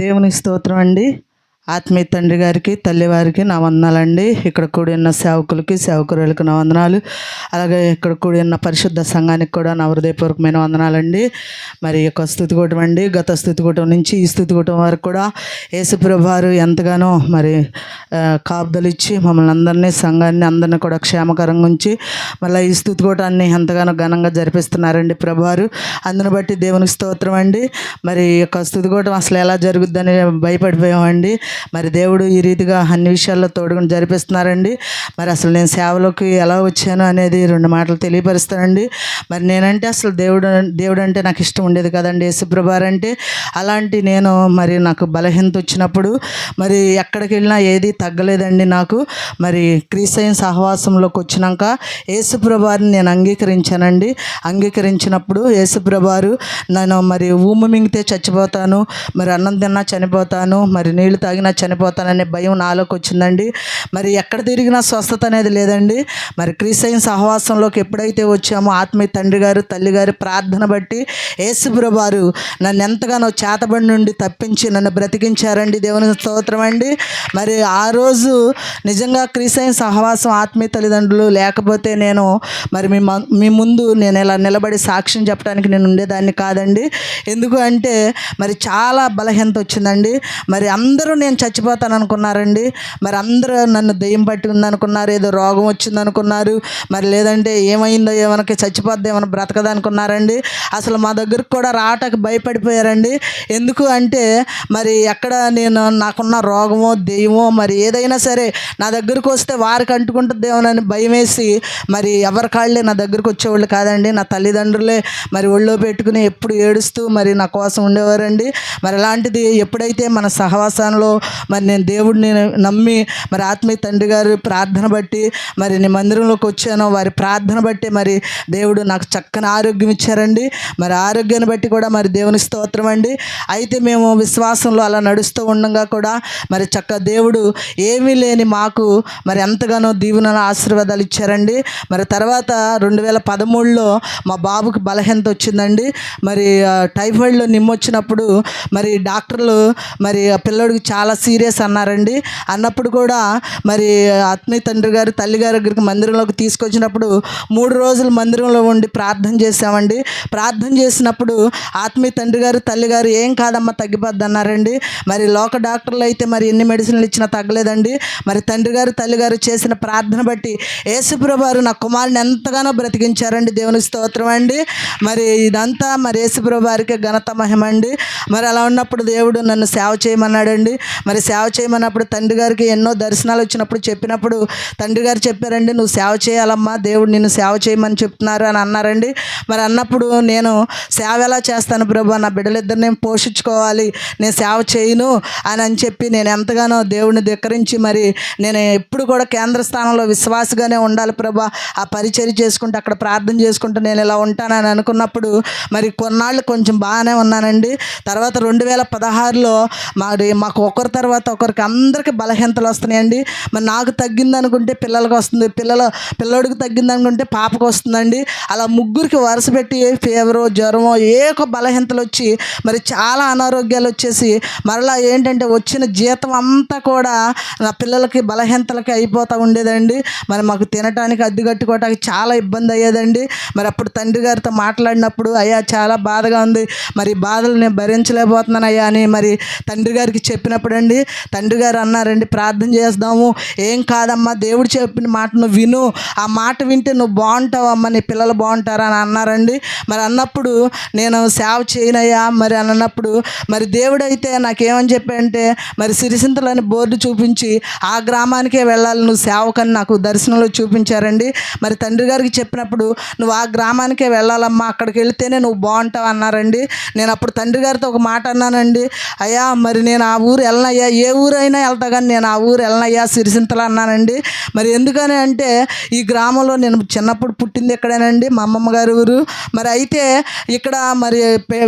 దేవుని స్తోత్రం అండి. ఆత్మీయ తండ్రి గారికి, తల్లివారికి నా వందనాలండి. ఇక్కడ కూడి ఉన్న సేవకులకి, సేవకురాలకు నా వందనాలు. అలాగే ఇక్కడ కూడి ఉన్న పరిశుద్ధ సంఘానికి కూడా నా హృదయపూర్వకమైన వందనాలండి. మరి యొక్క స్తుతికూటం అండి, గత స్తుతికూటం నుంచి ఈ స్తుతికూటం వరకు కూడా యేసుప్రభువు వారు ఎంతగానో మరి కాపుదలు ఇచ్చి మమ్మల్ని అందరినీ, సంఘాన్ని అందరినీ కూడా క్షేమకరంగా ఉంచి మళ్ళీ ఈ స్తుతికూటాన్ని ఎంతగానో ఘనంగా జరిపిస్తున్నారండి ప్రభువారు. అందుని బట్టి దేవునికి స్తోత్రం అండి. మరి ఈ యొక్క స్తుతికూటం అసలు ఎలా జరుగుద్దని భయపడిపోయామండి. మరి దేవుడు ఈ రీతిగా అన్ని విషయాల్లో తోడుగుని జరిపిస్తున్నారండి. మరి అసలు నేను సేవలోకి ఎలా వచ్చాను అనేది 2 మాటలు తెలియపరుస్తానండి. మరి నేనంటే అసలు దేవుడు అంటే నాకు ఇష్టం ఉండేది కదండి, యేసుప్రభువారు అంటే. అలాంటి నేను మరి నాకు బలహీనత వచ్చినప్పుడు మరి ఎక్కడికి వెళ్ళినా ఏది తగ్గలేదండి నాకు. మరి క్రీస్తైన సహవాసంలోకి వచ్చినాక యేసుప్రభువారిని నేను అంగీకరించానండి. అంగీకరించినప్పుడు యేసుప్రభువారు నేను మరి ఊము మింగితే చచ్చిపోతాను, మరి అన్నం తిన్నా చనిపోతాను, మరి నీళ్లు తాగినా చనిపోతాననే భయం నాలోకి వచ్చిందండి. మరి ఎక్కడ తిరిగినా స్వస్థత అనేది లేదండి. మరి క్రీస్తైన సహవాసంలోకి ఎప్పుడైతే వచ్చామో ఆత్మీయ తండ్రి గారు, తల్లి గారి ప్రార్థన బట్టి యేసుప్రభువారు నన్ను ఎంతగానో చేతబడి నుండి తప్పించి నన్ను బ్రతికించారండి. దేవుని స్తోత్రం అండి. మరి ఆ రోజు నిజంగా క్రీస్తైన సహవాసం ఆత్మీయ తల్లిదండ్రులు లేకపోతే నేను మరి మీ ముందు నేను ఇలా నిలబడి సాక్ష్యం చెప్పడానికి నేను ఉండేదాన్ని కాదండి. ఎందుకు అంటే మరి చాలా బలహీనత వచ్చిందండి. మరి అందరూ నేను చచ్చిపోతాను అనుకున్నారండి. మరి అందరూ నన్ను దెయ్యం పట్టి ఉందనుకున్నారు, ఏదో రోగం వచ్చింది అనుకున్నారు, మరి లేదంటే ఏమైందో ఏమనకి చచ్చిపోద్ది ఏమైనా బ్రతకదు అనుకున్నారండి. అసలు మా దగ్గరకు కూడా రావటానికి భయపడిపోయారండి. ఎందుకు అంటే మరి ఎక్కడ నేను నాకున్న రోగమో దెయ్యమో మరి ఏదైనా సరే నా దగ్గరకు వస్తే వారికి అంటుకుంటుందేమోనని భయం వేసి మరి ఎవరి కాళ్ళే నా దగ్గరకు వచ్చేవాళ్ళు కాదండి. నా తల్లిదండ్రులే మరి ఒళ్ళో పెట్టుకుని ఎప్పుడు ఏడుస్తూ మరి నా కోసం ఉండేవారండి. మరి అలాంటిది ఎప్పుడైతే మన సహవాసంలో మరి నేను దేవుడిని నమ్మి మరి ఆత్మీయ తండ్రి గారు ప్రార్థన బట్టి మరి నేను మందిరంలోకి వచ్చానో వారి ప్రార్థన బట్టి మరి దేవుడు నాకు చక్కని ఆరోగ్యం ఇచ్చారండి. మరి ఆరోగ్యాన్ని బట్టి కూడా మరి దేవుని స్తోత్రం అండి. అయితే మేము విశ్వాసంలో అలా నడుస్తూ ఉండగా కూడా మరి దేవుడు ఏమీ లేని మాకు మరి ఎంతగానో దీవెనల ఆశీర్వాదాలు ఇచ్చారండి. మరి తర్వాత 2013లో మా బాబుకి బలహీనత వచ్చిందండి. మరి టైఫాయిడ్లో నిమ్మొచ్చినప్పుడు మరి డాక్టర్లు మరి ఆ పిల్లోడికి చాలా సీరియస్ అన్నారండి. అన్నప్పుడు కూడా మరి ఆత్మీయ తండ్రి గారు, తల్లి గారి దగ్గరికి మందిరంలోకి తీసుకొచ్చినప్పుడు 3 రోజులు మందిరంలో ఉండి ప్రార్థన చేసామండి. ప్రార్థన చేసినప్పుడు ఆత్మీయ తండ్రి గారు, తల్లి గారు ఏం కాదమ్మా తగ్గిపోద్ది అన్నారండి. మరి లోక డాక్టర్లు అయితే మరి ఎన్ని మెడిసిన్లు ఇచ్చినా తగ్గలేదండి. మరి తండ్రి గారు, తల్లి గారు చేసిన ప్రార్థన బట్టి యేసుప్రభువారు నా కుమారుని ఎంతగానో బ్రతికించారండి. దేవుని స్తోత్రం అండి. మరి ఇదంతా మరి యేసుప్రభువారికే ఘనత మహిమ అండి. మరి అలా ఉన్నప్పుడు దేవుడు నన్ను సేవ చేయమన్నాడండి. మరి సేవ చేయమన్నప్పుడు తండ్రి గారికి ఎన్నో దర్శనాలు వచ్చినప్పుడు చెప్పినప్పుడు తండ్రి గారు చెప్పారండి, నువ్వు సేవ చేయాలమ్మా, దేవుడు నిన్ను సేవ చేయమని చెప్తున్నారు అని అన్నారండి. మరి అన్నప్పుడు నేను సేవ ఎలా చేస్తాను ప్రభు, నా బిడ్డలిద్దరిని పోషించుకోవాలి, నేను సేవ చేయను అని చెప్పి నేను ఎంతగానో దేవుడిని ధిక్కరించి మరి నేను ఎప్పుడు కూడా కేంద్ర స్థానంలో విశ్వాసగానే ఉండాలి ప్రభు, ఆ పరిచర్య చేసుకుంటూ అక్కడ ప్రార్థన చేసుకుంటూ నేను ఇలా ఉంటానని అనుకున్నప్పుడు మరి కొన్నాళ్ళు కొంచెం బాగానే ఉన్నానండి. తర్వాత 2016లో మాకు ఒకరి తర్వాత ఒకరికి అందరికీ బలహీనతలు వస్తున్నాయండి. మరి నాకు తగ్గింది అనుకుంటే పిల్లలకు వస్తుంది, పిల్లోడికి తగ్గింది అనుకుంటే పాపకు వస్తుందండి. అలా ముగ్గురికి వరుస పెట్టి ఫీవరు, జ్వరమో ఒక బలహీనతలు వచ్చి మరి చాలా అనారోగ్యాలు వచ్చేసి మరలా ఏంటంటే వచ్చిన జీతం అంతా కూడా నా పిల్లలకి బలహీనతలకి అయిపోతూ ఉండేదండి. మరి మాకు తినటానికి, అద్దె కట్టుకోవటానికి చాలా ఇబ్బంది అయ్యేదండి. మరి అప్పుడు తండ్రి గారితో మాట్లాడినప్పుడు అయ్యా చాలా బాధగా ఉంది, మరి బాధలు నేను భరించలేకపోతున్నాను అయ్యా అని మరి తండ్రి గారికి చెప్పినప్పుడు అండి తండ్రి గారు అన్నారండి, ప్రార్థన చేద్దాము, ఏం కాదమ్మా, దేవుడు చెప్పిన మాట నువ్వు విను, ఆ మాట వింటే నువ్వు బాగుంటావు అమ్మ, నీ పిల్లలు బాగుంటారా అని అన్నారండి. మరి అన్నప్పుడు నేను సేవ చేయనయ్యా మరి అని అన్నప్పుడు మరి దేవుడైతే నాకేమని చెప్పాడంటే మరి సిరిసింతలని బోర్డు చూపించి ఆ గ్రామానికే వెళ్ళాలి నువ్వు సేవకని నాకు దర్శనంలో చూపించారండి. మరి తండ్రి గారికి చెప్పినప్పుడు నువ్వు ఆ గ్రామానికే వెళ్ళాలమ్మా, అక్కడికి వెళితేనే నువ్వు బాగుంటావు అన్నారండి. నేను అప్పుడు తండ్రి గారితో ఒక మాట అన్నానండి, అయ్యా మరి నేను ఆ ఊరు వెళ్ళను వెళ్ళనయ్యా, ఏ ఊరైనా వెళ్తా కానీ నేను ఆ ఊరు వెళ్ళనయ్యా సిరిసింతలు అన్నానండి. మరి ఎందుకని అంటే ఈ గ్రామంలో నేను చిన్నప్పుడు పుట్టింది ఇక్కడేనండి, మా అమ్మమ్మ గారి ఊరు. మరి అయితే ఇక్కడ మరి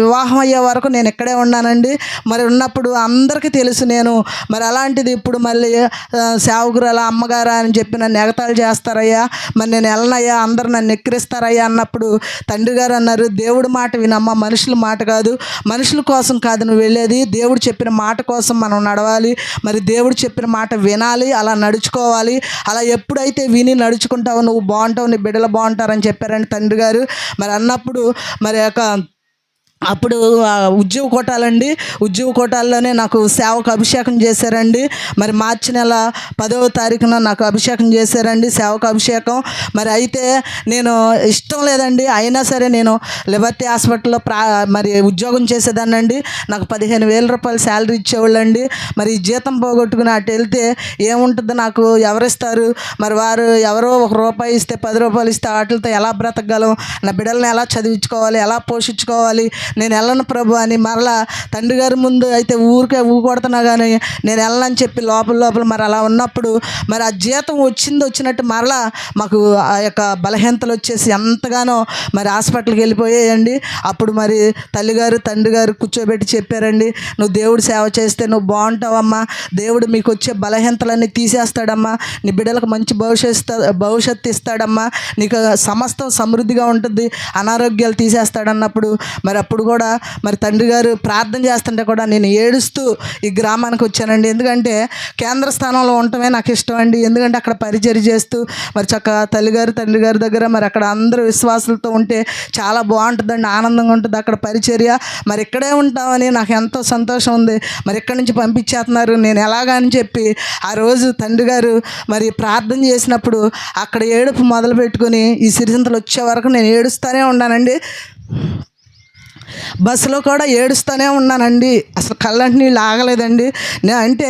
వివాహం అయ్యే వరకు నేను ఇక్కడే ఉన్నానండి. మరి ఉన్నప్పుడు అందరికీ తెలుసు నేను. మరి అలాంటిది ఇప్పుడు మళ్ళీ సేవకురాలా అమ్మగారా అని చెప్పి నన్ను ఎగతాళి చేస్తారయ్యా, మరి నేను వెళ్ళనయ్యా, అందరూ నన్ను ఎక్కిరిస్తారయ్యా అన్నప్పుడు తండ్రి గారు అన్నారు, దేవుడి మాట వినమ్మా, మనుషుల మాట కాదు. మనుషుల కోసం కాదు నువ్వు వెళ్ళేది, దేవుడు చెప్పిన మాట కోసం మనం నడవాలి. మరి దేవుడు చెప్పిన మాట వినాలి, అలా నడుచుకోవాలి. అలా ఎప్పుడైతే విని నడుచుకుంటావో నువ్వు బాగుంటావు, నీ బిడ్డలు బాగుంటారని చెప్పారండి తండ్రి గారు. మరి అన్నప్పుడు మరి అప్పుడు ఉద్యోగ కోటాలండి, ఉద్యోగ కోటాల్లోనే నాకు సేవకు అభిషేకం చేశారండి. మరి మార్చి నెల 10వ తారీఖున నాకు అభిషేకం చేశారండి, సేవకు అభిషేకం. మరి అయితే నేను ఇష్టం లేదండి, అయినా సరే నేను లిబర్టీ హాస్పిటల్లో మరి ఉద్యోగం చేసేదాన్నండి. నాకు 15,000 రూపాయలు శాలరీ ఇచ్చేవాళ్ళండి. మరి ఈ జీతం పోగొట్టుకుని అటు వెళ్తే ఏముంటుంది, నాకు ఎవరిస్తారు? మరి వారు ఎవరో ₹1 ఇస్తే 10 రూపాయలు ఇస్తే వాటితో ఎలా బ్రతకగలం? నా బిడ్డలను ఎలా చదివించుకోవాలి, ఎలా పోషించుకోవాలి? నేను వెళ్ళను ప్రభు అని మరలా తండ్రి గారి ముందు అయితే ఊరికే ఊకొడుతున్నా కానీ నేను వెళ్ళనని చెప్పి లోపల మరి అలా ఉన్నప్పుడు మరి ఆ జీతం వచ్చినట్టు మరలా మాకు ఆ యొక్క బలహీనతలు వచ్చేసి ఎంతగానో మరి హాస్పిటల్కి వెళ్ళిపోయాయండి. అప్పుడు మరి తల్లిగారు తండ్రి గారు కూర్చోబెట్టి చెప్పారండి, నువ్వు దేవుడు సేవ చేస్తే నువ్వు బాగుంటావమ్మా, దేవుడు మీకు వచ్చే బలహీనతలన్నీ తీసేస్తాడమ్మా, నీ బిడ్డలకు మంచి భవిష్యత్తు ఇస్తాడమ్మా, నీకు సమస్తం సమృద్ధిగా ఉంటుంది, అనారోగ్యాలు తీసేస్తాడన్నప్పుడు మరి అప్పుడు కూడా మరి తండ్రి గారు ప్రార్థన చేస్తుంటే కూడా నేను ఏడుస్తూ ఈ గ్రామానికి వచ్చానండి. ఎందుకంటే కేంద్ర స్థానంలో ఉండటమే నాకు ఇష్టం అండి. ఎందుకంటే అక్కడ పరిచర్య చేస్తూ మరి చక్కగా తల్లిగారు తండ్రి గారి దగ్గర మరి అక్కడ అందరూ విశ్వాసులతో ఉంటే చాలా బాగుంటుందండి, ఆనందంగా ఉంటుంది అక్కడ పరిచర్య. మరి ఇక్కడే ఉంటామని నాకు ఎంతో సంతోషం ఉంది. మరి ఇక్కడి నుంచి పంపించేస్తున్నారు, నేను ఎలాగని చెప్పి ఆ రోజు తండ్రి గారు మరి ప్రార్థన చేసినప్పుడు అక్కడ ఏడుపు మొదలు పెట్టుకుని ఈ సిరిసింతలు వచ్చే వరకు నేను ఏడుస్తూనే ఉన్నానండి. బస్సులో కూడా ఏడుస్తూనే ఉన్నానండి, అసలు కళ్ళంటి నీళ్ళు ఆగలేదండి. అంటే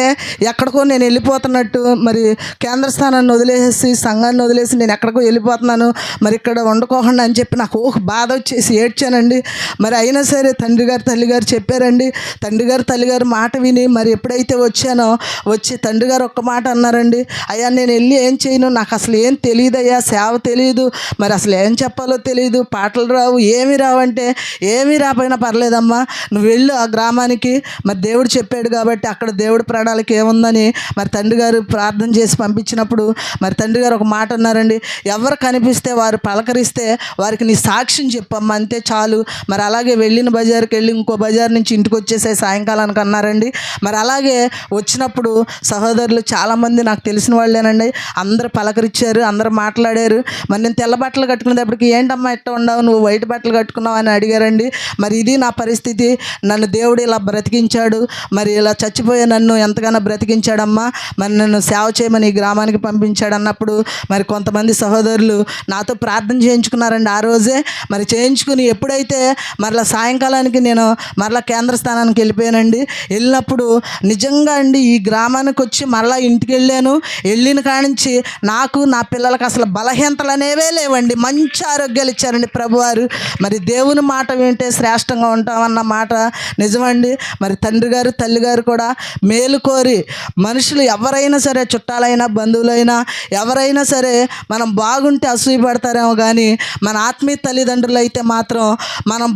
ఎక్కడికో నేను వెళ్ళిపోతున్నట్టు, మరి కేంద్ర స్థానాన్ని వదిలేసి సంఘాన్ని వదిలేసి నేను ఎక్కడికో వెళ్ళిపోతున్నాను, మరి ఇక్కడ వండుకోకుండా అని చెప్పి నాకు బాధ వచ్చేసి ఏడ్చానండి. మరి అయినా సరే తండ్రి గారు తల్లిగారు చెప్పారండి. తండ్రి గారు తల్లిగారు మాట విని మరి ఎప్పుడైతే వచ్చానో వచ్చి తండ్రి గారు ఒక్క మాట అన్నారండి, అయ్యా నేను వెళ్ళి ఏం చేయను, నాకు అసలు ఏం తెలియదయ్యా, సేవ తెలియదు, మరి అసలు ఏం చెప్పాలో తెలియదు, పాటలు రావు, ఏమి రావంటే ఏమీ రాపోయినా పర్లేదమ్మా, నువ్వు వెళ్ళు ఆ గ్రామానికి, మరి దేవుడు చెప్పాడు కాబట్టి అక్కడ దేవుడి ప్రణాళిక ఏముందని మరి తండ్రి గారు ప్రార్థన చేసి పంపించినప్పుడు మరి తండ్రి గారు ఒక మాట అన్నారండి, ఎవరు కనిపిస్తే వారు పలకరిస్తే వారికి నీ సాక్ష్యం చెప్పమ్మా, అంతే చాలు. మరి అలాగే వెళ్ళిన బజార్కి వెళ్ళి ఇంకో బజార్ నుంచి ఇంటికి వచ్చేసే సాయంకాలానికి అన్నారండి. మరి అలాగే వచ్చినప్పుడు సహోదరులు చాలామంది నాకు తెలిసిన వాళ్ళేనండి, అందరూ పలకరించారు, అందరూ మాట్లాడారు. మరి నేను తెల్ల బట్టలు కట్టుకునేటప్పటికి ఏంటమ్మా ఎట్ట ఉండవు, నువ్వు వైట్ బట్టలు కట్టుకున్నావు అని అడిగారండి. మరి ఇది నా పరిస్థితి, నన్ను దేవుడు ఇలా బ్రతికించాడు, మరి ఇలా చచ్చిపోయే నన్ను ఎంతగానో బ్రతికించాడమ్మా, మరి నన్ను సేవ చేయమని ఈ గ్రామానికి పంపించాడు అన్నప్పుడు మరి కొంతమంది సహోదరులు నాతో ప్రార్థన చేయించుకున్నారండి ఆ రోజే. మరి చేయించుకుని ఎప్పుడైతే మరలా సాయంకాలానికి నేను మరలా కేంద్ర స్థానానికి వెళ్ళిపోయానండి. వెళ్ళినప్పుడు నిజంగా అండి ఈ గ్రామానికి వచ్చి మరలా ఇంటికి వెళ్ళిన కానించి నాకు నా పిల్లలకు అసలు బలహీనతలు అనేవే లేవండి, మంచి ఆరోగ్యాలు ఇచ్చారండి ప్రభువారు. మరి దేవుని మాట వింటే శ్రేష్టంగా ఉంటామన్న మాట నిజమండి. మరి తండ్రి గారు తల్లి గారు కూడా మేలు కోరి మనుషులు ఎవరైనా సరే, చుట్టాలైనా బంధువులైనా ఎవరైనా సరే మనం బాగుంటే అసూయపడతారేమో కానీ మన ఆత్మీయ తల్లిదండ్రులు అయితే మాత్రం మనం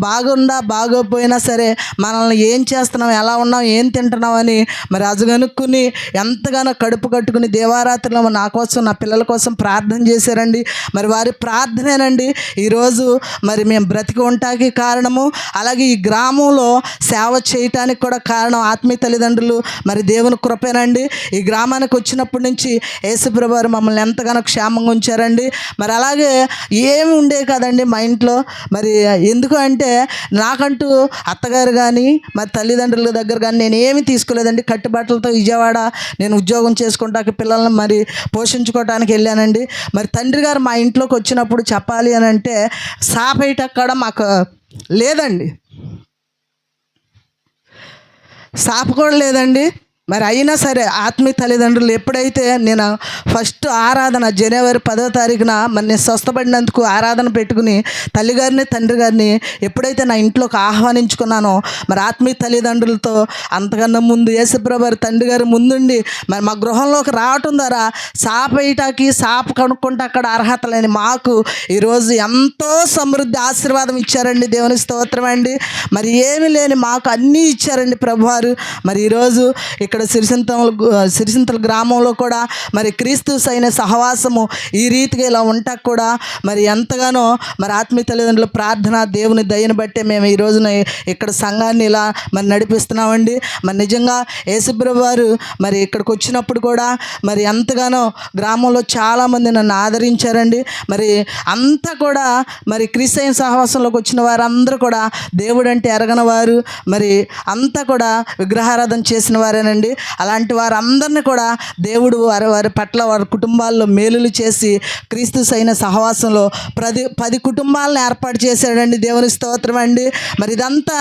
బాగోపోయినా సరే మనల్ని ఏం చేస్తున్నాం, ఎలా ఉన్నాం, ఏం తింటున్నాం అని మరి అజగనుక్కుని ఎంతగానో కడుపు కట్టుకుని దేవారాత్రిలో నా కోసం నా పిల్లల కోసం ప్రార్థన చేశారండి. మరి వారి ప్రార్థనేనండి ఈరోజు మరి మేము బ్రతికి ఉంటాకి కారణము, అలాగే ఈ గ్రామంలో సేవ చేయటానికి కూడా కారణం ఆత్మీయ తల్లిదండ్రులు మరి దేవుని కృపేనండి. ఈ గ్రామానికి వచ్చినప్పటి నుంచి యేసుప్రభు వారు మమ్మల్ని ఎంతగానో క్షేమంగా ఉంచారండి. మరి అలాగే ఏమి ఉండే కదండి మా ఇంట్లో. మరి ఎందుకు అంటే నాకంటూ అత్తగారు కానీ మరి తల్లిదండ్రుల దగ్గర కానీ నేను ఏమీ తీసుకోలేదండి. కట్టుబాట్లతో విజయవాడ నేను ఉద్యోగం చేసుకుంటాకి పిల్లల్ని మరి పోషించుకోవడానికి వెళ్ళానండి. మరి తండ్రి గారు మా ఇంట్లోకి వచ్చినప్పుడు చెప్పాలి అని అంటే సాపేయటకు కూడా మాకు లేదండి, సాప కూడా లేదండి. మరి అయినా సరే ఆత్మీయ తల్లిదండ్రులు ఎప్పుడైతే నేను ఫస్ట్ ఆరాధన జనవరి 10వ తారీఖున మరి నేను స్వస్థపడినందుకు ఆరాధన పెట్టుకుని తల్లిగారిని తండ్రి గారిని ఎప్పుడైతే నా ఇంట్లోకి ఆహ్వానించుకున్నానో మరి ఆత్మీయ తల్లిదండ్రులతో అంతకన్నా ముందు యేసుప్రభు వారి తండ్రి గారు ముందుండి మరి మా గృహంలోకి రావటం ద్వారా సాపేయటానికి సాప కనుక్కుంటే అక్కడ అర్హత లేని మాకు ఈరోజు ఎంతో సమృద్ధి ఆశీర్వాదం ఇచ్చారండి. దేవుని స్తోత్రం అండి. మరి ఏమి లేని మాకు అన్నీ ఇచ్చారండి ప్రభువారు. మరి ఈరోజు ఇక్కడ సిరిసింతల గ్రామంలో కూడా మరి క్రీస్తు సైన సహవాసము ఈ రీతిగా ఇలా ఉంటా కూడా మరి ఎంతగానో మరి ఆత్మీయ తల్లిదండ్రుల ప్రార్థన దేవుని దయని బట్టే మేము ఈ రోజున ఇక్కడ సంఘాన్ని ఇలా మరి నడిపిస్తున్నామండి. మరి నిజంగా యేసుప్రభు వారు మరి ఇక్కడికి వచ్చినప్పుడు కూడా మరి ఎంతగానో గ్రామంలో చాలామంది నన్ను ఆదరించారండి. మరి అంతా కూడా మరి క్రీస్తు సైన సహవాసంలోకి వచ్చిన వారందరూ కూడా దేవుడు అంటే ఎరగని వారు, మరి అంతా కూడా విగ్రహారాధన చేసిన వారేనండి. అలాంటి వారందరినీ కూడా దేవుడు వారి పట్ల వారి కుటుంబాల్లో మేలులు చేసి క్రీస్తు సైన సహవాసంలో 10 కుటుంబాలను ఏర్పాటు చేశాడండి. దేవుని స్తోత్రం అండి. మరి ఇదంతా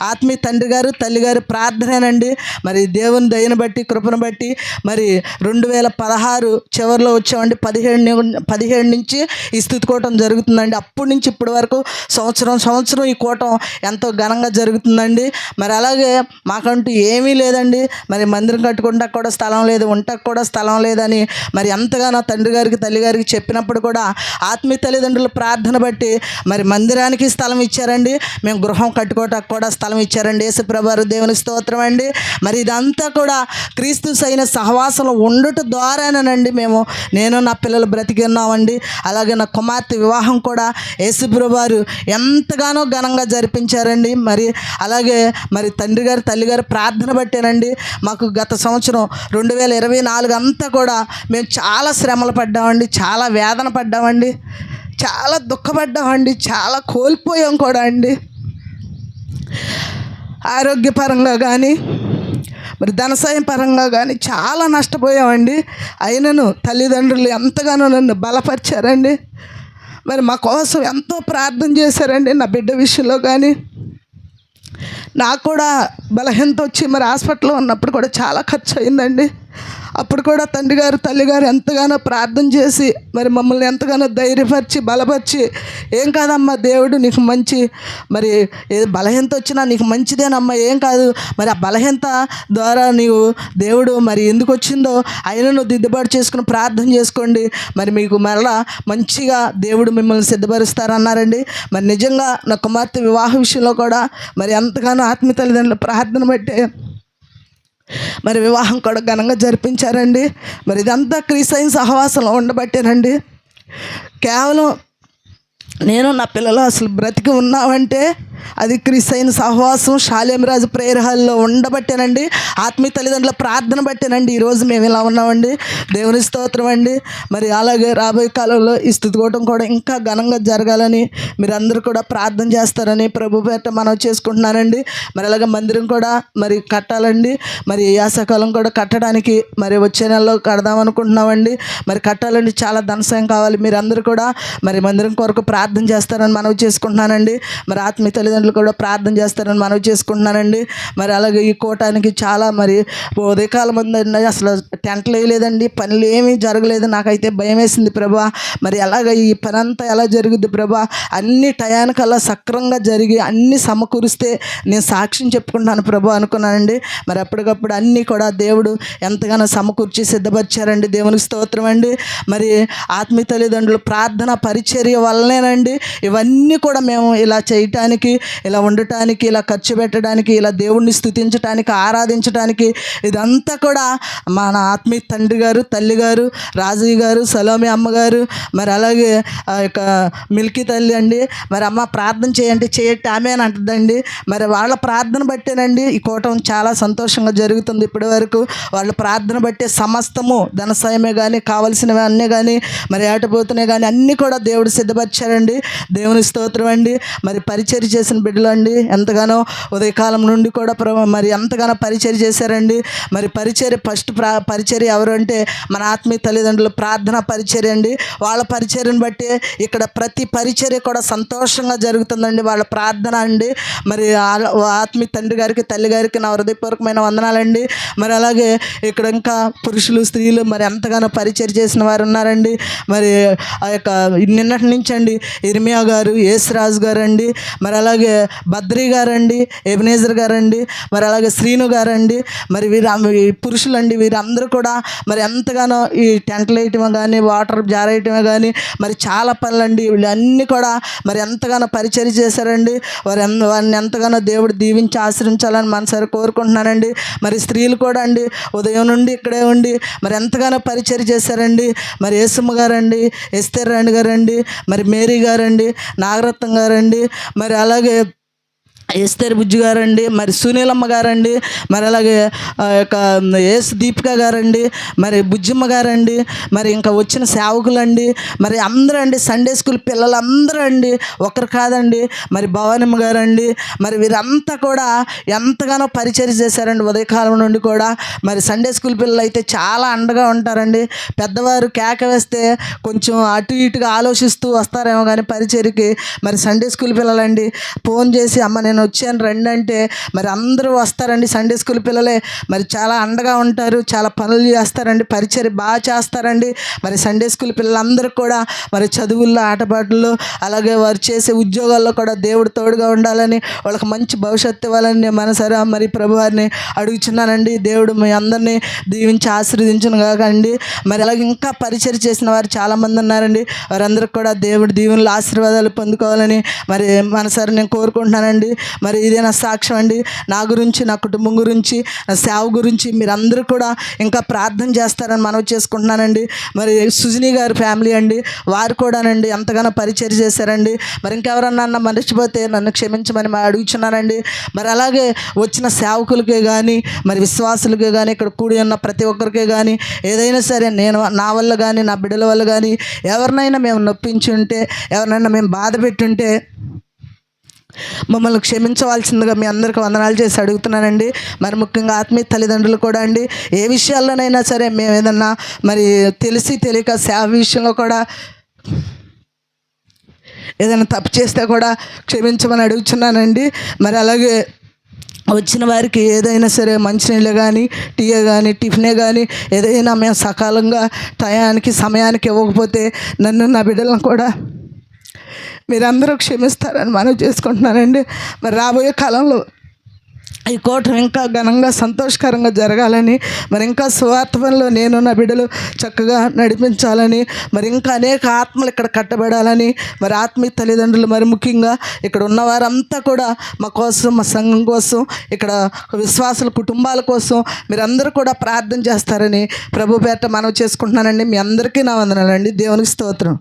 ఆత్మీయ తండ్రి గారు తల్లి గారు ప్రార్థనేనండి. మరి దేవుని దయను బట్టి కృపను బట్టి మరి 2016 చివరిలో వచ్చామండి. 17 నుంచి ఈ స్తుతి కూటం జరుగుతుందండి. అప్పటి నుంచి ఇప్పటి వరకు సంవత్సరం ఈ కూటం ఎంతో ఘనంగా జరుగుతుందండి. మరి అలాగే మాకంటూ ఏమీ లేదండి. మరి మందిరం కట్టుకుంటా కూడా స్థలం లేదు, ఉంటాకు కూడా స్థలం లేదని మరి ఎంతగానో తండ్రి గారికి తల్లి గారికి చెప్పినప్పుడు కూడా ఆత్మీయ తల్లిదండ్రుల ప్రార్థన బట్టి మరి మందిరానికి స్థలం ఇచ్చారండి. మేము గృహం కట్టుకోవటానికి కూడా స్థలం ఇచ్చారండి. యేసుప్రభు వారు దేవుని స్తోత్రం అండి. మరి ఇదంతా కూడా క్రీస్తు సైన సహవాసంలో ఉండుట ద్వారానేనండి నేను నా పిల్లలు బ్రతికి ఉన్నామండి. అలాగే నా కుమార్తె వివాహం కూడా యేసుప్రభు వారు ఎంతగానో ఘనంగా జరిపించారండి. మరి అలాగే మరి తండ్రి గారు తల్లి గారు ప్రార్థన బట్టేనండి మాకు గత సంవత్సరం 2024 అంతా కూడా మేము చాలా శ్రమలు పడ్డామండి, చాలా వేదన పడ్డామండి, చాలా దుఃఖపడ్డామండి, చాలా కోల్పోయాం కూడా అండి. ఆరోగ్యపరంగా కానీ మరి ధనసాయం పరంగా కానీ చాలా నష్టపోయామండి. అయినను తల్లిదండ్రులు ఎంతగానో నన్ను బలపరిచారండి. మరి మా కోసం ఎంతో ప్రార్థన చేశారండి. నా బిడ్డ విషయంలో కానీ నాకు కూడా బలహీనత వచ్చి మరి హాస్పిటల్లో ఉన్నప్పుడు కూడా చాలా ఖర్చు అయిందండి. అప్పుడు కూడా తండ్రి గారు తల్లి గారు ఎంతగానో ప్రార్థన చేసి మరి మమ్మల్ని ఎంతగానో ధైర్యపరిచి బలపరిచి ఏం కాదమ్మా దేవుడు నీకు మంచి మరి బలహీనత వచ్చినా నీకు మంచిదేనమ్మా, ఏం కాదు, మరి ఆ బలహీనత ద్వారా నీవు దేవుడు మరి ఎందుకు వచ్చిందో అయినా నువ్వు దిద్దుబాటు చేసుకుని ప్రార్థన చేసుకోండి, మరి మీకు మరలా మంచిగా దేవుడు మిమ్మల్ని సిద్ధపరుస్తారన్నారండి. మరి నిజంగా నా కుమార్తె వివాహ విషయంలో కూడా మరి ఎంతగానో ఆత్మీయ తల్లిదండ్రుల ప్రార్థన బట్టే మరి వివాహం కూడా ఘనంగా జరిపించారండి. మరి ఇదంతా క్రీస్తు సహవాసంలో ఉండబట్టేనండి. కేవలం నేను నా పిల్లలు అసలు బ్రతికి ఉన్నామంటే అది క్రీస్తు సహవాసం శాలేమరాజు ప్రేయర్ హాల్లో ఉండబట్టేనండి. ఆత్మీయ తల్లిదండ్రుల ప్రార్థన బట్టేనండి ఈరోజు మేము ఇలా ఉన్నామండి. దేవుని స్తోత్రం అండి. మరి అలాగే రాబోయే కాలంలో ఈ స్తుతి కూటం కూడా ఇంకా ఘనంగా జరగాలని మీరందరూ కూడా ప్రార్థన చేస్తారని ప్రభు పేరిట మనం చేసుకుంటున్నానండి. మరి అలాగే మందిరం కూడా మరి కట్టాలండి. మరి యాసకాలం కూడా కట్టడానికి మరి వచ్చే నెలలో కడదాం అనుకుంటున్నామండి. మరి కట్టాలండి, చాలా ధనసాయం కావాలి. మీరందరూ కూడా మరి మందిరం కొరకు ప్రార్థన చేస్తారని మనవి చేసుకుంటున్నానండి. మరి ఆత్మీయ తల్లిదండ్రులు కూడా ప్రార్థన చేస్తారని మనవి చేసుకుంటున్నానండి. మరి అలాగే ఈ కూటానికి చాలా మరి ఉదయకాలం ఉందండి, అసలు టెంట్లు వేయలేదండి, పనులు ఏమీ జరగలేదు. నాకైతే భయం వేసింది ప్రభా, మరి ఎలాగ ఈ పని అంతా ఎలా జరుగుద్ది ప్రభా, అన్ని టయానికల్లా సక్రంగా జరిగి అన్నీ సమకూరిస్తే నేను సాక్ష్యం చెప్పుకుంటాను ప్రభా అనుకున్నానండి. మరి అప్పటికప్పుడు అన్నీ కూడా దేవుడు ఎంతగానో సమకూర్చి సిద్ధపరిచారండి. దేవునికి స్తోత్రం అండి. మరి ఆత్మీయ తల్లిదండ్రులు ప్రార్థన పరిచర్య వల్లనేనండి ఇవన్నీ కూడా మేము ఇలా చేయటానికి, ఇలా ఉండటానికి, ఇలా ఖర్చు పెట్టడానికి, ఇలా దేవుణ్ణి స్తుతించడానికి, ఆరాధించడానికి ఇదంతా కూడా మన ఆత్మీయ తండ్రి గారు తల్లి గారు రాజయ్య గారు సలోమి అమ్మగారు మరి అలాగే ఆ యొక్క మిల్కీ తల్లి అండి. మరి అమ్మ ప్రార్థన చేయండి చేయట్టి ఆమె అని అంటుందండి. మరి వాళ్ళ ప్రార్థన బట్టేనండి ఈ కూటం చాలా సంతోషంగా జరుగుతుంది. ఇప్పటి వరకు వాళ్ళ ప్రార్థన బట్టే సమస్తము ధనసాయమే కానీ కావలసినవి అన్నీ కానీ మరి ఏటపోతున్నాయి కానీ అన్నీ కూడా దేవుడు సిద్ధపరిచారండి. దేవుని స్తోత్రం అండి. మరి పరిచర్య చేసే చేసిన బిడ్డలు అండి, ఎంతగానో ఉదయకాలం నుండి కూడా మరి ఎంతగానో పరిచర్య చేశారండి. మరి ఫస్ట్ పరిచర్య ఎవరు అంటే మన ఆత్మీయ తల్లిదండ్రులు ప్రార్థన పరిచర్య అండి. వాళ్ళ పరిచర్యను బట్టి ఇక్కడ ప్రతి పరిచర్య కూడా సంతోషంగా జరుగుతుందండి. వాళ్ళ ప్రార్థన అండి. మరి ఆత్మీయ తండ్రి గారికి తల్లి గారికి నా హృదయపూర్వకమైన వందనాలండి. మరి అలాగే ఇక్కడ ఇంకా పురుషులు స్త్రీలు మరి ఎంతగానో పరిచర్య చేసిన వారు ఉన్నారండి. మరి ఆ యొక్క నిన్నటి నుంచి అండి ఇర్మియా గారు, యేసురాజు గారు అండి, మరి అలాగే బద్రీ గారండి, ఎబినేజర్ గారండి, మరి అలాగే శ్రీను గారండి, మరి పురుషులండి. వీరందరూ కూడా మరి ఎంతగానో ఈ టెంట్లు వేయటమే కానీ, వాటర్ జారేయటమే కానీ మరి చాలా పనులండి. వీళ్ళన్నీ కూడా మరి ఎంతగానో పరిచర్య చేశారండి. వారిని ఎంతగానో దేవుడు దీవించి ఆశ్రయించాలని మనసారి కోరుకుంటున్నానండి. మరి స్త్రీలు కూడా అండి ఉదయం నుండి ఇక్కడే ఉండి మరి ఎంతగానో పరిచర్య చేశారండి. మరి యేసమ్మ గారండి, ఎస్తేర్ రాణి గారండి, మరి మేరీ గారండి, నాగరత్నం గారండి, మరి అలాగే ఎస్తేర్ బుజ్జి గారండి, మరి సునీలమ్మ గారండి, మరి అలాగే యొక్క దీపిక గారండి, మరి బుజ్జిమ్మ గారండి, మరి ఇంకా వచ్చిన సేవకులండి, మరి అందరూ అండి సండే స్కూల్ పిల్లలందరూ అండి, ఒకరు కాదండి. మరి భవానమ్మ గారండి, మరి వీరంతా కూడా ఎంతగానో పరిచర్య చేశారండి ఉదయకాలం నుండి కూడా. మరి సండే స్కూల్ పిల్లలు అయితే చాలా అండగా ఉంటారండి. పెద్దవారు కేక వేస్తే కొంచెం అటు ఇటుగా ఆలోచిస్తూ వస్తారేమో కానీ పరిచర్యకి, మరి సండే స్కూల్ పిల్లలండి ఫోన్ చేసి అమ్మ నేను వచ్చాను రండి అంటే మరి అందరూ వస్తారండి. సండే స్కూల్ పిల్లలే మరి చాలా అండగా ఉంటారు, చాలా పనులు చేస్తారండి, పరిచర్య బాగా చేస్తారండి. మరి సండే స్కూల్ పిల్లలందరూ కూడా మరి చదువుల్లో, ఆటపాటల్లో, అలాగే వారు చేసే ఉద్యోగాల్లో కూడా దేవుడు తోడుగా ఉండాలని, వాళ్ళకి మంచి భవిష్యత్తు ఇవ్వాలని నేను మనసారా మరి ప్రభువారిని అడుగుచున్నానండి. దేవుడు మీ అందరినీ దీవించి ఆశీర్వదించును కాకండి. మరి అలాగే ఇంకా పరిచర్య చేసిన వారు చాలామంది ఉన్నారండి. వారందరికీ కూడా దేవుడు దీవెనలు ఆశీర్వాదాలు పొందుకోవాలని మరి మనసారి నేను కోరుకుంటున్నానండి. మరి ఇదే నా సాక్ష్యం అండి. నా గురించి, నా కుటుంబం గురించి, నా సేవ గురించి మీరందరూ కూడా ఇంకా ప్రార్థన చేస్తారని మనవి చేసుకుంటున్నానండి. మరి సుజనీ గారి ఫ్యామిలీ అండి, వారు కూడానండి ఎంతగానో పరిచర్య చేశారండి. మరి ఇంకెవరన్నా మర్చిపోతే నన్ను క్షమించమని అడుగుచున్నానండి. మరి అలాగే వచ్చిన సేవకులకే కానీ, మరి విశ్వాసులకే కానీ, ఇక్కడ కూడి ఉన్న ప్రతి ఒక్కరికే కానీ ఏదైనా సరే నేను నా వల్ల కానీ, నా బిడ్డల వల్ల కానీ ఎవరినైనా మేము నొప్పించి ఉంటే, ఎవరినైనా మేము బాధ పెట్టుంటే మమ్మల్ని క్షమించవలసిందిగా మీ అందరికీ వందనాలు చేసి అడుగుతున్నానండి. మరి ముఖ్యంగా ఆత్మీయ తల్లిదండ్రులు కూడా అండి, ఏ విషయాల్లోనైనా సరే మేము ఏదన్నా మరి తెలిసి తెలియక సేవ విషయంలో కూడా ఏదైనా తప్పు చేస్తే కూడా క్షమించమని అడుగుతున్నానండి. మరి అలాగే వచ్చిన వారికి ఏదైనా సరే మంచినీళ్ళు కానీ, టీ కానీ, టిఫినే కానీ ఏదైనా మేము సకాలంగా టయానికి సమయానికి ఇవ్వకపోతే నన్ను, నా బిడ్డలను కూడా మీరందరూ క్షమిస్తారని మనవి చేసుకుంటున్నానండి. మరి రాబోయే కాలంలో ఈ కూటమి ఇంకా ఘనంగా సంతోషకరంగా జరగాలని, మరి ఇంకా సువార్త పనిలో నేను నా బిడ్డలు చక్కగా నడిపించాలని, మరి ఇంకా అనేక ఆత్మలు ఇక్కడ కట్టబడాలని, మరి ఆత్మీయ తల్లిదండ్రులు మరి ముఖ్యంగా ఇక్కడ ఉన్నవారంతా కూడా మా కోసం, మా సంఘం కోసం, ఇక్కడ విశ్వాసుల కుటుంబాల కోసం మీరందరూ కూడా ప్రార్థన చేస్తారని ప్రభు పేరిట మనవి చేసుకుంటున్నానండి. మీ అందరికీ నా వందనాలండి. దేవునికి స్తోత్రం.